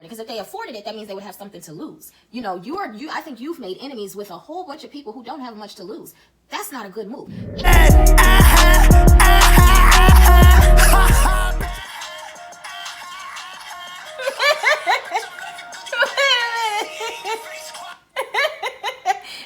Because if they afforded it, that means they would have something to lose. You know, I think you've made enemies with a whole bunch of people who don't have much to lose. That's not a good move.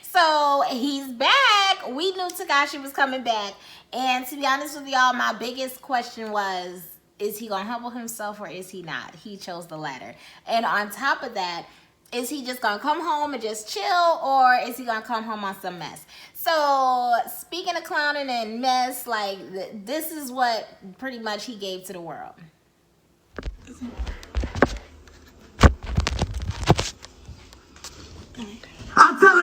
So he's back. We knew Tekashi was coming back. And to be honest with y'all, my biggest question was, is he gonna humble himself or is he not? He chose the latter. And on top of that, is he just gonna come home and just chill, or is he gonna come home on some mess? So speaking of clowning and mess, like this is what pretty much he gave to the world. I'm telling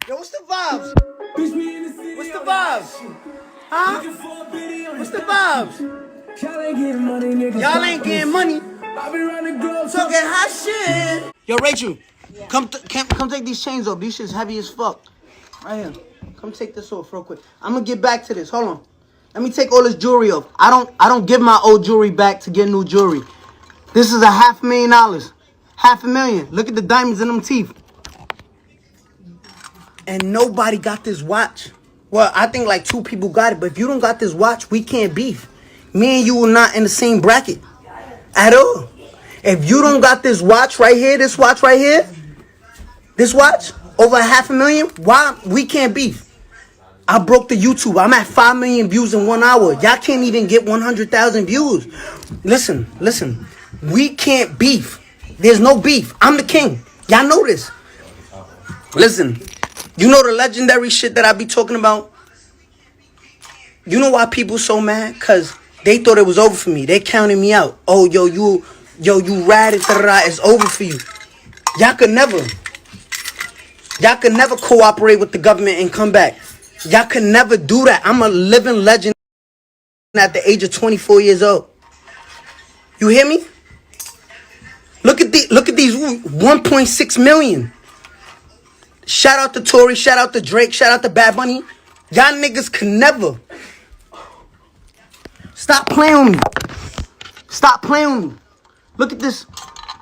Yo, what's the vibes? What's the vibes? Huh? What's the vibes? Y'all ain't getting money, niggas. Y'all ain't getting money. Talking hot shit. Yo, Rachel, yeah. Come take these chains off. These shit's heavy as fuck. Right here. Come take this off real quick. I'm gonna get back to this. Hold on. Let me take all this jewelry off. I don't give my old jewelry back to get new jewelry. This is $500,000. $500,000. Look at the diamonds in them teeth. And nobody got this watch. Well, I think like 2 people got it. But if you don't got this watch, we can't beef. Me and you are not in the same bracket. At all. If you don't got this watch right here, this watch right here, this watch, over $500,000, why we can't beef? I broke the YouTube. I'm at 5 million views in 1 hour. Y'all can't even get 100,000 views. Listen. We can't beef. There's no beef. I'm the king. Y'all know this. Listen. You know the legendary shit that I be talking about? You know why people so mad? Because they thought it was over for me. They counted me out. Oh, you ratted, it's over for you. Y'all could never cooperate with the government and come back. Y'all could never do that. I'm a living legend at the age of 24 years old. You hear me? Look at these 1.6 million. Shout out to Tory, shout out to Drake, shout out to Bad Bunny. Y'all niggas can never. Stop playing with me. Stop playing with me. Look at this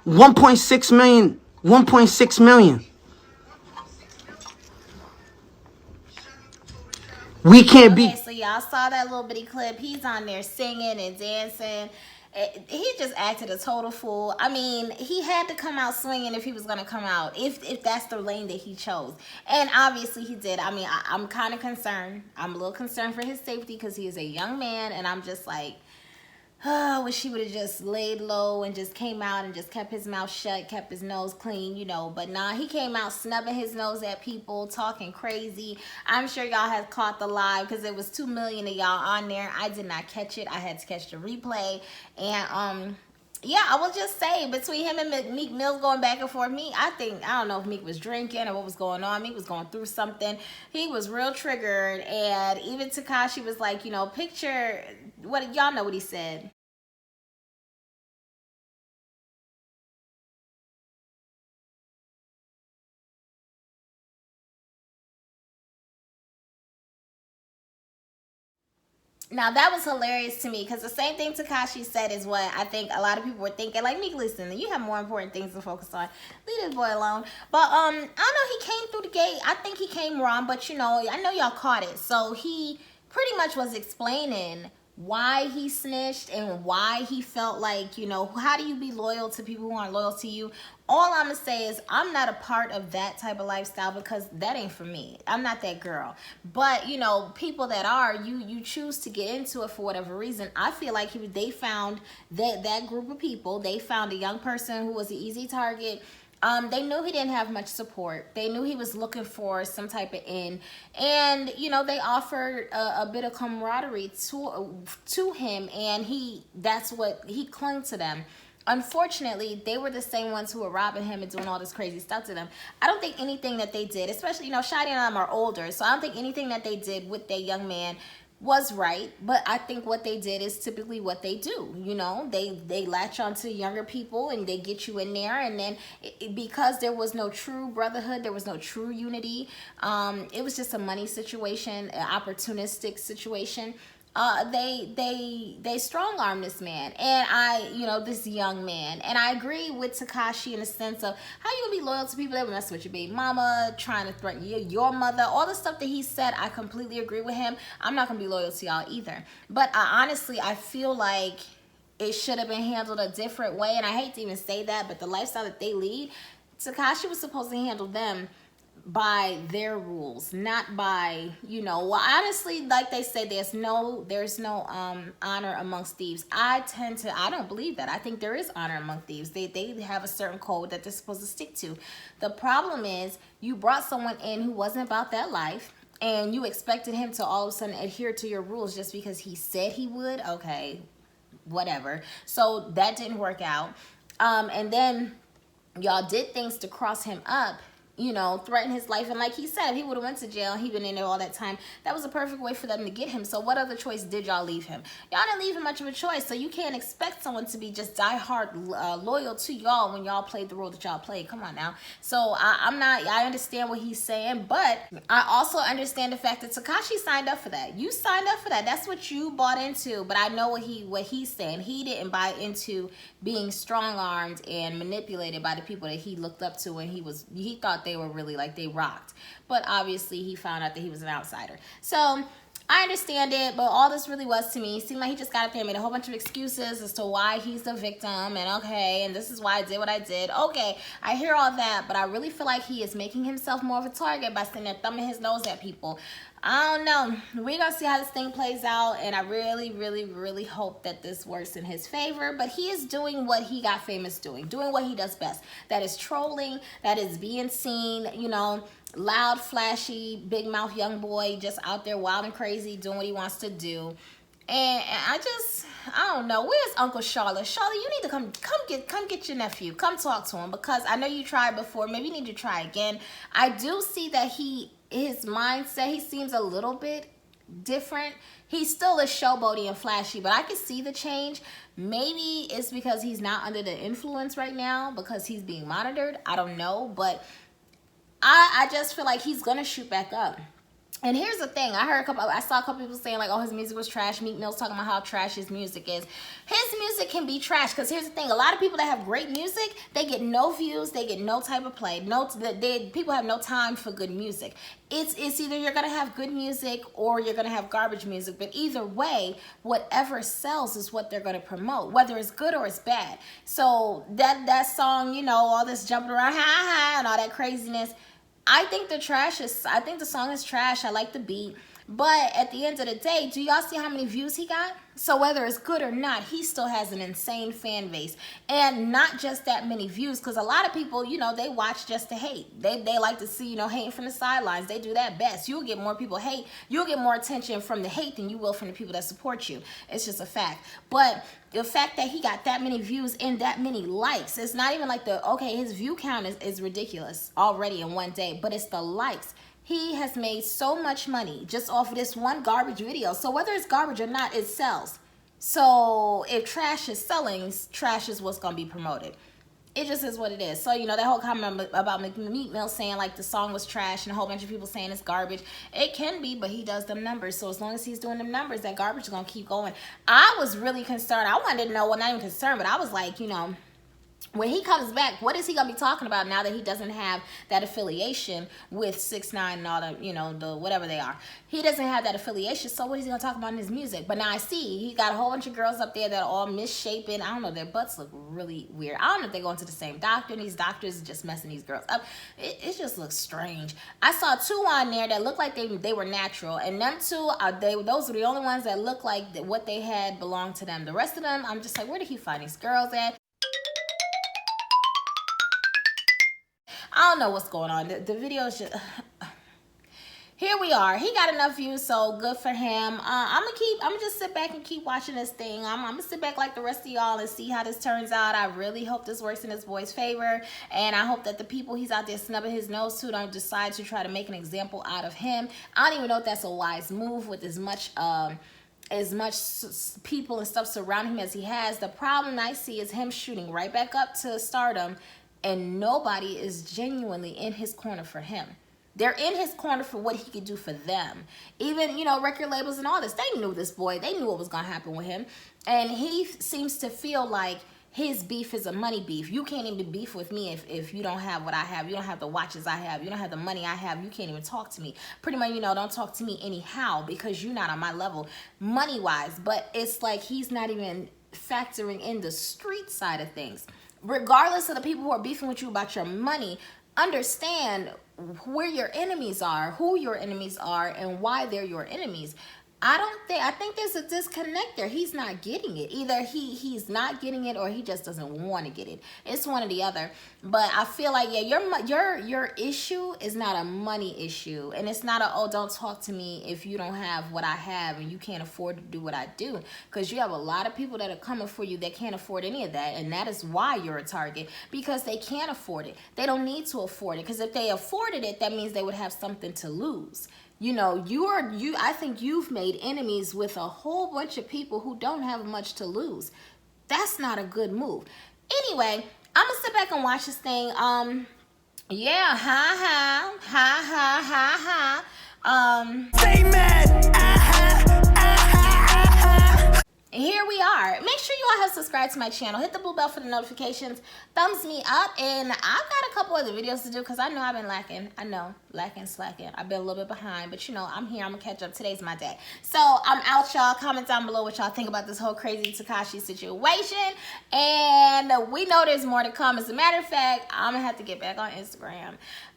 1.6 million. 1.6 million. We can't be. Okay, so y'all saw that little bitty clip. He's on there singing and dancing. He just acted a total fool. I mean, he had to come out swinging if he was going to come out, if that's the lane that he chose. And obviously he did. I mean, I'm kind of concerned. I'm a little concerned for his safety because he is a young man. And I'm just like, oh, wish he would have just laid low and just came out and just kept his mouth shut, kept his nose clean, you know. But nah, he came out snubbing his nose at people, talking crazy. I'm sure y'all have caught the live because there was 2 million of y'all on there. I did not catch it. I had to catch the replay. And yeah, I will just say, between him and Meek Mills going back and forth, I don't know if Meek was drinking or what was going on. Meek was going through something. He was real triggered. And even Tekashi was like, you know, picture, what y'all know what he said. Now, that was hilarious to me because the same thing Tekashi said is what I think a lot of people were thinking. Like, Meek, listen, you have more important things to focus on. Leave this boy alone. But, I don't know, he came through the gate. I think he came wrong, but, you know, I know y'all caught it. So, he pretty much was explaining why he snitched and why he felt like, you know, how do you be loyal to people who aren't loyal to you? All I'm gonna say is I'm not a part of that type of lifestyle because that ain't for me. I'm not that girl. But, you know, people that are, you choose to get into it for whatever reason. I feel like they found that group of people. They found a young person who was an easy target. They knew he didn't have much support. They knew he was looking for some type of in. And, you know, they offered a bit of camaraderie to him. And that's what he clung to them. Unfortunately, they were the same ones who were robbing him and doing all this crazy stuff to them. I don't think anything that they did, especially, you know, Shadi and them are older. So I don't think anything that they did with that young man was right, but I think what they did is typically what they do. You know, they latch onto younger people and they get you in there, and then because there was no true brotherhood, there was no true unity. It was just a money situation, an opportunistic situation. They strong arm this man, and this young man, and I agree with Tekashi in the sense of how you gonna be loyal to people that will mess with your baby mama, trying to threaten your mother, all the stuff that he said. I completely agree with him. I'm not gonna be loyal to y'all either, but honestly, I feel like it should have been handled a different way, and I hate to even say that, but the lifestyle that they lead, Tekashi was supposed to handle them by their rules, not by, well, honestly, like they say, there's no honor amongst thieves. I don't believe that. I think there is honor among thieves. They have a certain code that they're supposed to stick to. The problem is you brought someone in who wasn't about that life, and you expected him to all of a sudden adhere to your rules just because he said he would. Okay, whatever. So that didn't work out. And then y'all did things to cross him up, threaten his life. And like he said, if he would have went to jail, he'd been in there all that time, that was a perfect way for them to get him. So what other choice did y'all leave him? Y'all didn't leave him much of a choice. So you can't expect someone to be just diehard loyal to y'all when y'all played the role that y'all played. Come on now. So I understand what he's saying, but I also understand the fact that Tekashi signed up for that. You signed up for that. That's what you bought into. But I know what he's saying. He didn't buy into being strong-armed and manipulated by the people that he looked up to, and he thought they were really like they rocked. But obviously he found out that he was an outsider. So I understand it, but all this really was to me, it seemed like he just got up there and made a whole bunch of excuses as to why he's the victim, and okay, and this is why I did what I did. Okay, I hear all that, but I really feel like he is making himself more of a target by sitting there thumbing his nose at people. I don't know. We're going to see how this thing plays out, and I really, really, really hope that this works in his favor. But he is doing what he got famous doing what he does best. That is trolling, that is being seen, loud, flashy, big mouth young boy just out there wild and crazy doing what he wants to do. And I don't know. Where's Uncle Charlotte? Charlotte, you need to come get your nephew. Come talk to him, because I know you tried before. Maybe you need to try again. I do see that his mindset, he seems a little bit different. He still is showboaty and flashy, but I can see the change. Maybe it's because he's not under the influence right now because he's being monitored. I don't know, but I just feel like he's gonna shoot back up. And here's the thing, I saw a couple people saying like, oh, his music was trash. Meek Mill's talking about how trash his music is. His music can be trash, because here's the thing, a lot of people that have great music, they get no views, they get no type of play. People have no time for good music. It's either you're gonna have good music or you're gonna have garbage music, but either way, whatever sells is what they're gonna promote, whether it's good or it's bad. So that song, all this jumping around, ha ha, and all that craziness, I think the song is trash. I like the beat. But at the end of the day, do y'all see how many views he got? So whether it's good or not, he still has an insane fan base. And not just that many views, because a lot of people, they watch just to hate. They like to see, hating from the sidelines. They do that best. You'll get more people hate. You'll get more attention from the hate than you will from the people that support you. It's just a fact. But the fact that he got that many views and that many likes, it's not even like his view count is ridiculous already in one day, but it's the likes. He has made so much money just off of this one garbage video. So whether it's garbage or not, it sells. So if trash is selling, trash is what's going to be promoted. It just is what it is. So, that whole comment about Meek Mill saying like the song was trash and a whole bunch of people saying it's garbage. It can be, but he does them numbers. So as long as he's doing them numbers, that garbage is going to keep going. I was really concerned. I wanted to know, well, not even concerned, but I was like, when he comes back, what is he going to be talking about now that he doesn't have that affiliation with 6ix9ine and all the, the whatever they are. He doesn't have that affiliation, so what is he going to talk about in his music? But now I see he got a whole bunch of girls up there that are all misshapen. I don't know, their butts look really weird. I don't know if they're going to the same doctor, and these doctors are just messing these girls up. It just looks strange. I saw 2 on there that looked like they were natural, and them 2, those were the only ones that looked like what they had belonged to them. The rest of them, I'm just like, where did he find these girls at? I don't know what's going on. The video is just... here we are. He got enough views, so good for him. I'm gonna just sit back and keep watching this thing. I'm gonna sit back like the rest of y'all and see how this turns out. I really hope this works in his boy's favor, and I hope that the people he's out there snubbing his nose to don't decide to try to make an example out of him. I don't even know if that's a wise move with as much people and stuff surrounding him as he has. The problem I see is him shooting right back up to stardom, and nobody is genuinely in his corner for him. They're in his corner for what he could do for them. Even, you know, record labels and all this, they knew this boy. They knew what was going to happen with him. And he seems to feel like his beef is a money beef. You can't even beef with me if you don't have what I have. You don't have the watches I have. You don't have the money I have. You can't even talk to me. Pretty much, you know, don't talk to me anyhow because you're not on my level money-wise. But it's like he's not even factoring in the street side of things. Regardless of the people who are beefing with you about your money, understand where your enemies are, who your enemies are, and why they're your enemies. I think there's a disconnect there. He's not getting it. Either he's not getting it or he just doesn't want to get it. It's one or the other. But I feel like, yeah, your issue is not a money issue. And it's not a, oh, don't talk to me if you don't have what I have and you can't afford to do what I do. Because you have a lot of people that are coming for you that can't afford any of that. And that is why you're a target. Because they can't afford it. They don't need to afford it. Because if they afforded it, that means they would have something to lose. You know, I think you've made enemies with a whole bunch of people who don't have much to lose. That's not a good move. Anyway, I'm gonna sit back and watch this thing. Yeah, Stay mad. Here we are. Make sure you all have subscribed to my channel. Hit the blue bell for the notifications. Thumbs me up. And I've got a couple other videos to do because I know I've been lacking. I know, slacking. I've been a little bit behind. But, you know, I'm here. I'm going to catch up. Today's my day. So, I'm out, y'all. Comment down below what y'all think about this whole crazy Tekashi situation. And we know there's more to come. As a matter of fact, I'm going to have to get back on Instagram.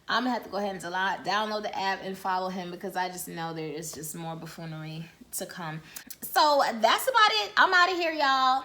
I'm going to have to go ahead and download the app and follow him because I just know there is just more buffoonery to come. So that's about it. I'm out of here, y'all.